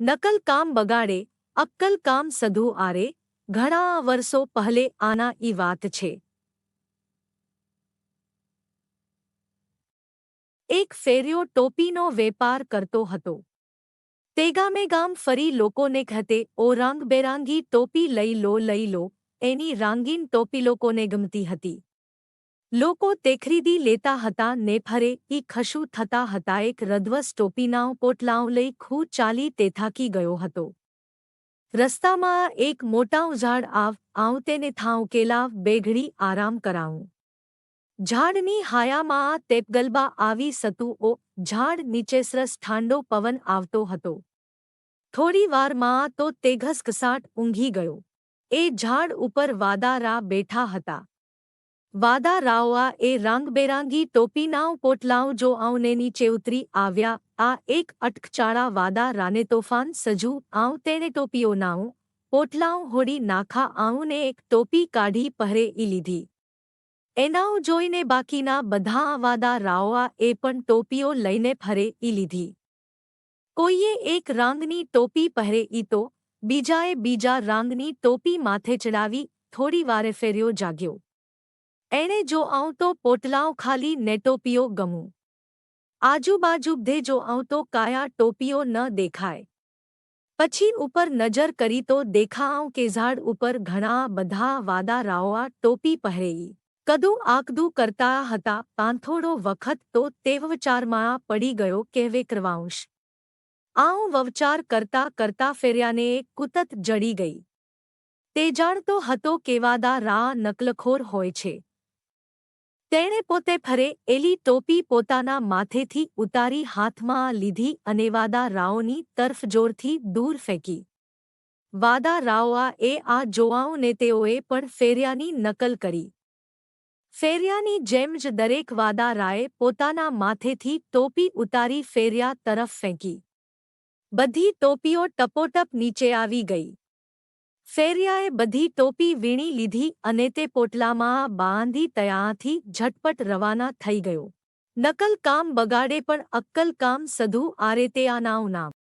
નકલ કામ બગાડે, અક્કલ કામ સધુ આરે. ઘણા વર્ષો પહેલે આના ઈ વાત છે. એક ફેરિયો ટોપીનો વેપાર કરતો હતો. તે ગામે ગામ ફરી લોકોને કહેતે, ઓ રંગબેરંગી ટોપી લઈ લો. એની રંગીન ટોપી લોકોને ગમતી હતી. લોકો તે ખરીદી લેતા હતા ને ફરે ઈ ખશું થતા હતા. એક રધવસ ટોપીનાં પોટલાં લઈ ખૂબ ચાલી તે થાકી ગયો હતો. રસ્તામાં એક મોટાં ઝાડ આવ તેને થાં ઉકેલાવ બેઘડી આરામ કરાવું. ઝાડની હાયામાં તેપગલબા આવી સતું ઓ ઝાડ નીચે સરસ ઠાંડો પવન આવતો હતો. થોડી વારમાં તો તે ઘસઘસાટ ઊંઘી ગયો. એ ઝાડ ઉપર વાદારા બેઠા હતા. વાદારાઓ એ રંગબેરંગી ટોપીનાં પોટલાં જો આવને નીચે ઉતરી આવ્યા. આ એક અટકચાળા વાદારાને તોફાન સજુ તેણે ટોપીઓ નાઉં પોટલાં હોડી નાખા ને એક ટોપી કાઢી પહેરે ઈ લીધી. એનાઉ જોઈને બાકીના બધા વાદારાઓ એ પણ ટોપીઓ લઈને ફરે ઈ લીધી. કોઈએ એક રંગની ટોપી પહેરે ઈ તો બીજાએ બીજા રંગની ટોપી માથે ચડાવી. થોડી વારે ફેર્યો જાગ્યો. એણે જો તો પોટલાં ખાલી ને ટોપીઓ ગમું. આજુબાજુ બધે જો તો કાયા ટોપીઓ ન દેખાય. પછી ઉપર નજર કરી તો દેખાવ કે ઝાડ ઉપર ઘણા બધા વાદારાઓ ટોપી પહેરેઈ કદું આકદું કરતા હતા. પાંથોડો વખત તો તે વવચારમાં પડી ગયો કે વે કરવાંશ. વવચાર કરતા ફેર્યાને એક કુતત જડી ગઈ. તે જાણતો હતો કે વાદારા નકલખોર હોય છે. તેણે પોતે ફરે એલી ટોપી પોતાના માથેથી ઉતારી હાથમાં લીધી અને વાદારાઓની તરફ જોરથી દૂર ફેંકી. વાદારાઓ એ આ જોવાઉં ને તેઓએ પણ ફેરિયાની નકલ કરી. ફેરિયાની જેમ જ દરેક વાદારાએ પોતાના માથેથી ટોપી ઉતારી ફેરિયા તરફ ફેંકી. બધી ટોપીઓ ટપોટપ નીચે આવી ગઈ. ફેરિયાએ બધી ટોપી વીણી લીધી અને તે પોટલામાં બાંધી ત્યાંથી ઝટપટ રવાના થઈ ગયો. નકલ કામ બગાડે પણ અક્કલ કામ સધુ આરે તે આનાઉં નામ.